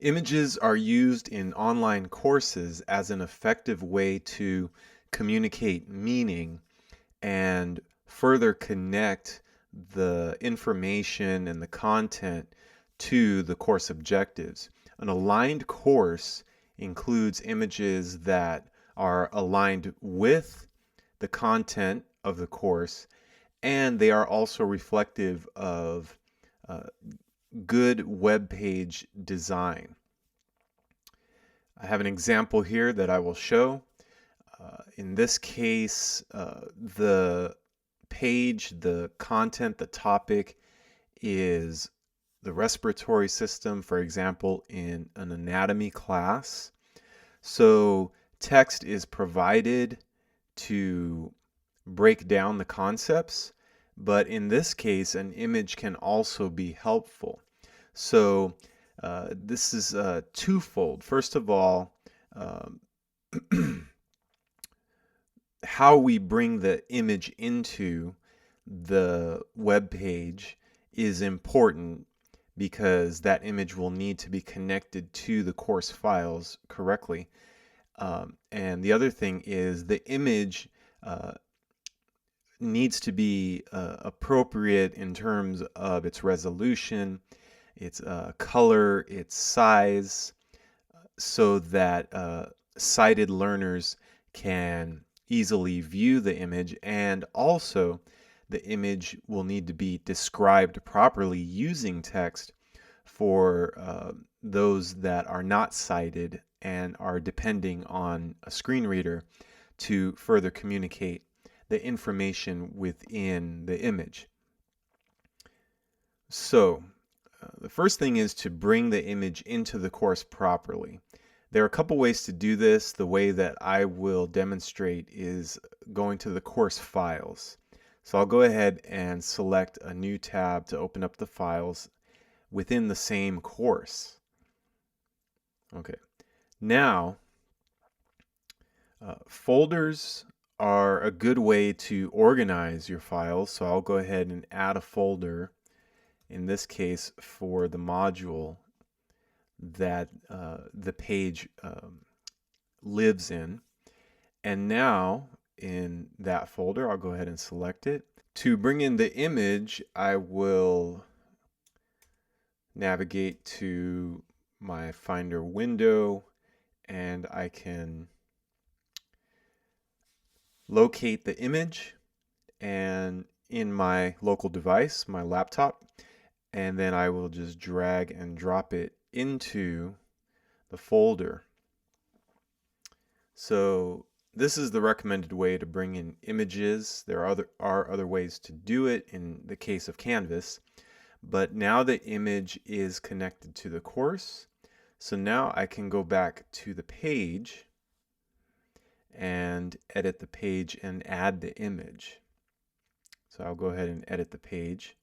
Images are used in online courses as an effective way to communicate meaning and further connect the information and the content to the course objectives. An aligned course includes images that are aligned with the content of the course, and they are also reflective of uh, good web page design. I have an example here that I will show. In this case, the page, the content, the topic is the respiratory system, for example, in an anatomy class. So text is provided to break down the concepts, but in this case, an image can also be helpful. So this is twofold. First of all, um, how we bring the image into the web page is important because that image will need to be connected to the course files correctly. And the other thing is the image needs to be appropriate in terms of its resolution, its color, its size, so that sighted learners can easily view the image, and also the image will need to be described properly using text for those that are not sighted and are depending on a screen reader to further communicate the information within the image. So the first thing is to bring the image into the course properly. There are a couple ways to do this. The way that I will demonstrate is going to the course files. So I'll go ahead and select a new tab to open up the files within the same course. Okay. Now, folders are a good way to organize your files. So I'll go ahead and add a folder, in this case for the module that the page lives in. And now in that folder, I'll go ahead and select it. To bring in the image, I will navigate to my Finder window, and I can locate the image and in my local device, my laptop, and then I will just drag and drop it into the folder. So this is the recommended way to bring in images. There are other ways to do it in the case of Canvas, but now the image is connected to the course. So now I can go back to the page and edit the page and add the image. So I'll go ahead and edit the page.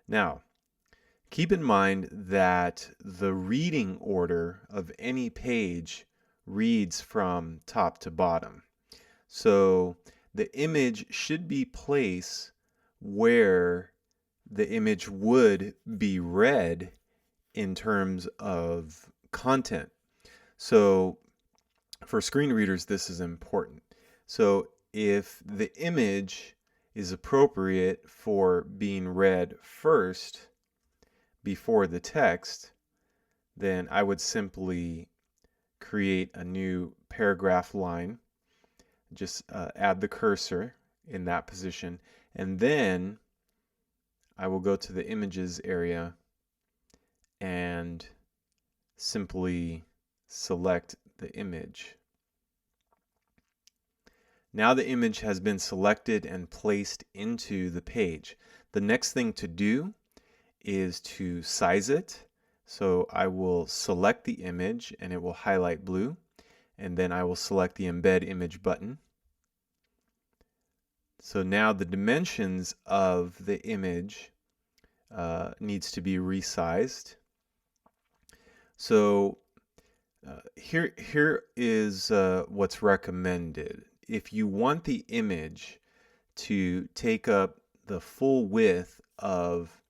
Now, keep in mind that the reading order of any page reads from top to bottom. So the image should be placed where the image would be read in terms of content. So for screen readers, this is important. So if the image is appropriate for being read first before the text, then I would simply create a new paragraph line, just add the cursor in that position, and then I will go to the images area and simply select the image. Now the image has been selected and placed into the page. The next thing to do is to size it. So I will select the image and it will highlight blue, and then I will select the embed image button. So now the dimensions of the image needs to be resized. So here is what's recommended. If you want the image to take up the full width of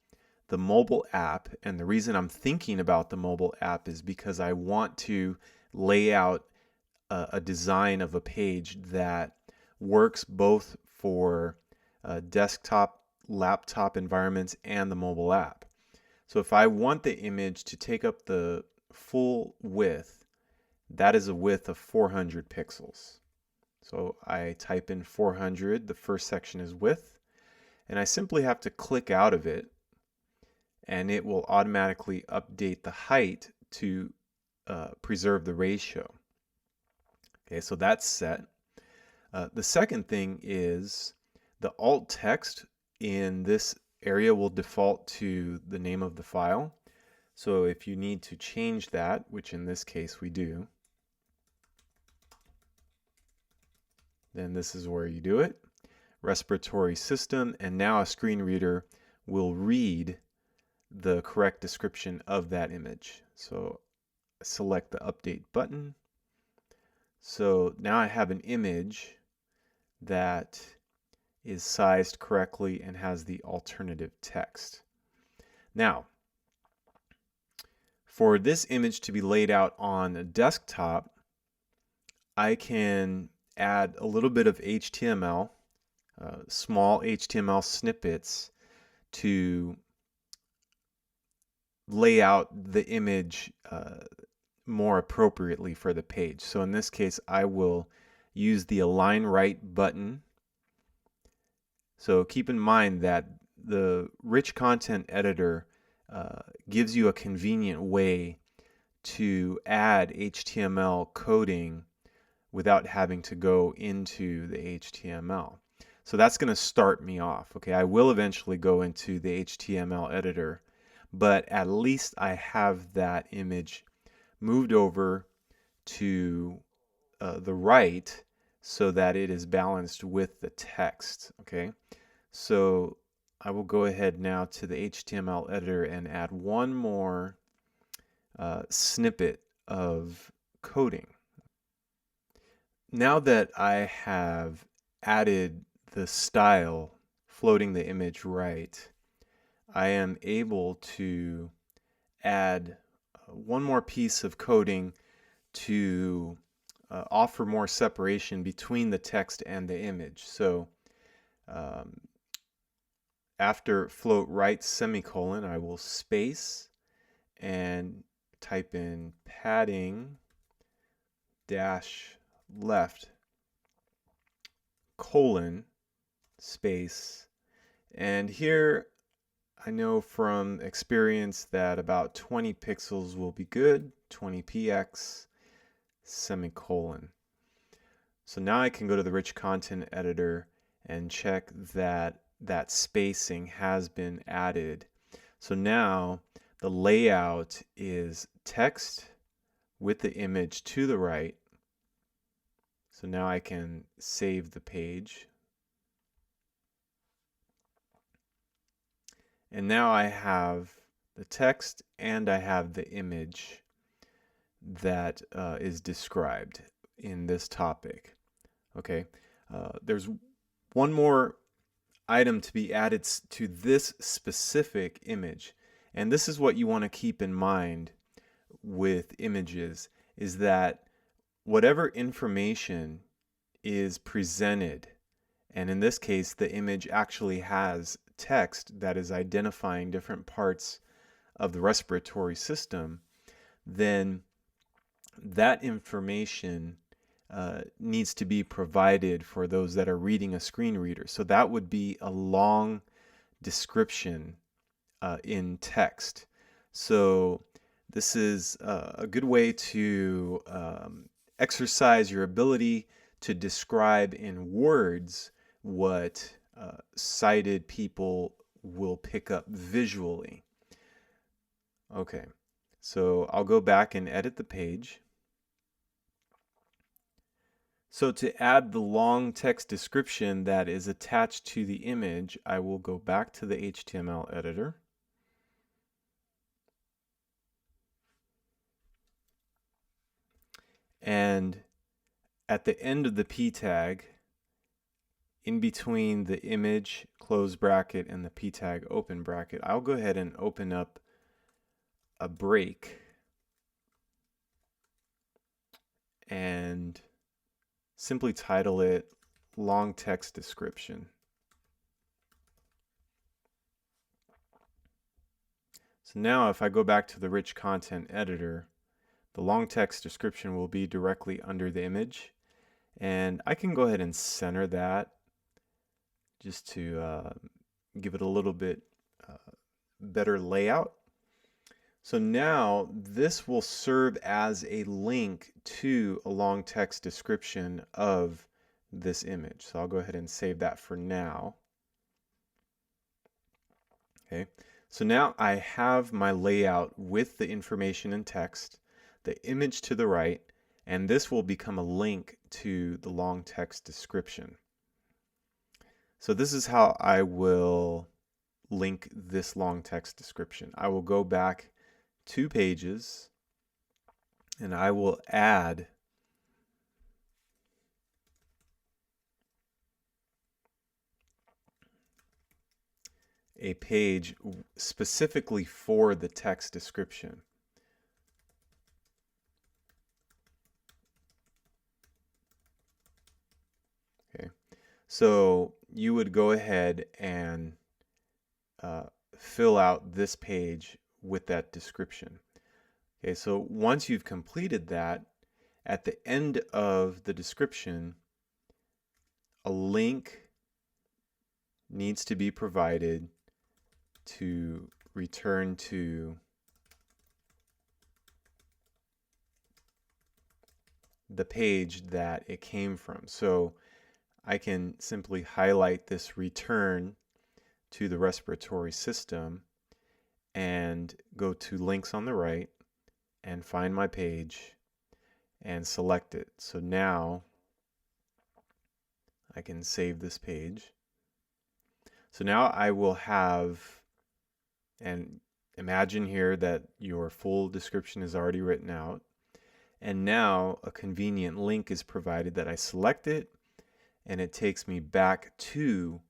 the mobile app, and the reason I'm thinking about the mobile app is because I want to lay out a design of a page that works both for desktop, laptop environments and the mobile app. So if I want the image to take up the full width, that is a width of 400 pixels. So I type in 400, the first section is width, and I simply have to click out of it, and it will automatically update the height to preserve the ratio. Okay, so that's set. The second thing is the alt text in this area will default to the name of the file. So if you need to change that, which in this case we do, then this is where you do it. Respiratory system, and now a screen reader will read the correct description of that image. So select the update button. So now I have an image that is sized correctly and has the alternative text. Now, for this image to be laid out on a desktop, I can add a little bit of HTML, small HTML snippets to lay out the image more appropriately for the page. So in this case, I will use the Align Right button. So keep in mind that the rich content editor gives you a convenient way to add HTML coding without having to go into the HTML. So that's going to start me off. Okay, I will eventually go into the HTML editor, but at least I have that image moved over to the right so that it is balanced with the text. Okay, so I will go ahead now to the HTML editor and add one more snippet of coding. Now that I have added the style floating the image right, I am able to add one more piece of coding to offer more separation between the text and the image. So after float right semicolon, I will space and type in padding dash left colon space, and here I know from experience that about 20 pixels will be good, 20 px semicolon. So now I can go to the rich content editor and check that that spacing has been added. So now the layout is text with the image to the right. So now I can save the page. And now I have the text and I have the image that is described in this topic. Okay, there's one more item to be added to this specific image, and this is what you want to keep in mind with images, is that whatever information is presented, and in this case the image actually has text that is identifying different parts of the respiratory system, then that information needs to be provided for those that are reading a screen reader. So that would be a long description in text. So this is a good way to exercise your ability to describe in words what sighted people will pick up visually. Okay, so I'll go back and edit the page. So to add the long text description that is attached to the image, I will go back to the HTML editor. And at the end of the p tag, in between the image close bracket and the p tag open bracket, I'll go ahead and open up a break and simply title it long text description. So now if I go back to the rich content editor, the long text description will be directly under the image, and I can go ahead and center that just to give it a little bit better layout. So now this will serve as a link to a long text description of this image. So I'll go ahead and save that for now. Okay, so now I have my layout with the information and text, the image to the right, and this will become a link to the long text description. So this is how I will link this long text description. I will go back 2 pages and I will add a page specifically for the text description. Okay, so you would go ahead and fill out this page with that description. Okay, so once you've completed that, at the end of the description, a link needs to be provided to return to the page that it came from. So I can simply highlight this return to the respiratory system and go to links on the right and find my page and select it. So now I can save this page. So now I will have, and imagine here that your full description is already written out. And now a convenient link is provided that I select it and it takes me back to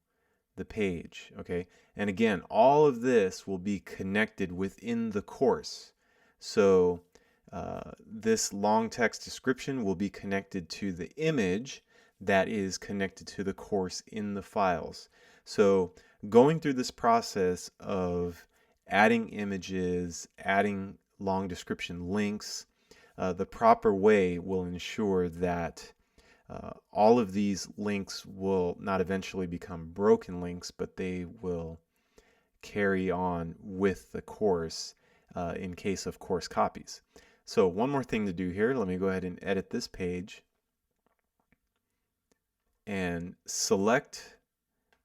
the page. Okay, and again, all of this will be connected within the course. So this long text description will be connected to the image that is connected to the course in the files. So going through this process of adding images, adding long description links, the proper way will ensure that all of these links will not eventually become broken links, but they will carry on with the course in case of course copies. So one more thing to do here. Let me go ahead and edit this page and select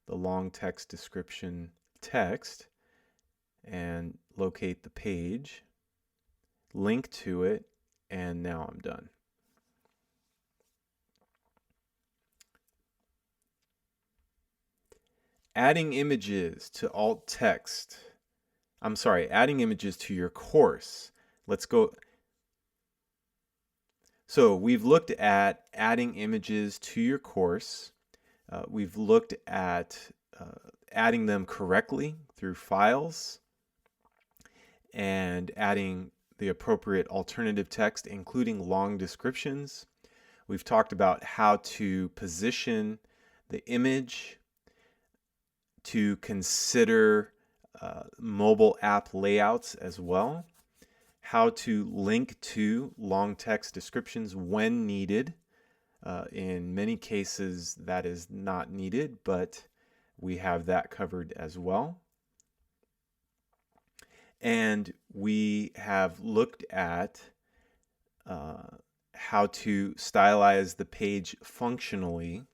the long text description text and locate the page, link to it, and now I'm done. Adding images to alt text. I'm sorry, adding images to your course. Let's go. So we've looked at adding images to your course. We've looked at adding them correctly through files and adding the appropriate alternative text, including long descriptions. We've talked about how to position the image, to consider mobile app layouts as well, how to link to long text descriptions when needed. In many cases that is not needed, but we have that covered as well. And we have looked at how to stylize the page functionally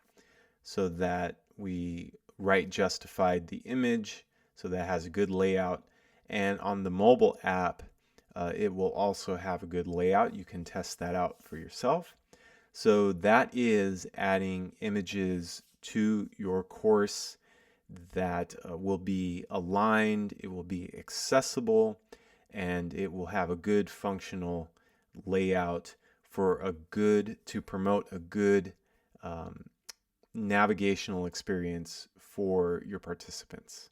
so that we right justified the image so that it has a good layout. And on the mobile app, it will also have a good layout. You can test that out for yourself. So that is adding images to your course that will be aligned, it will be accessible, and it will have a good functional layout for to promote a good navigational experience for your participants.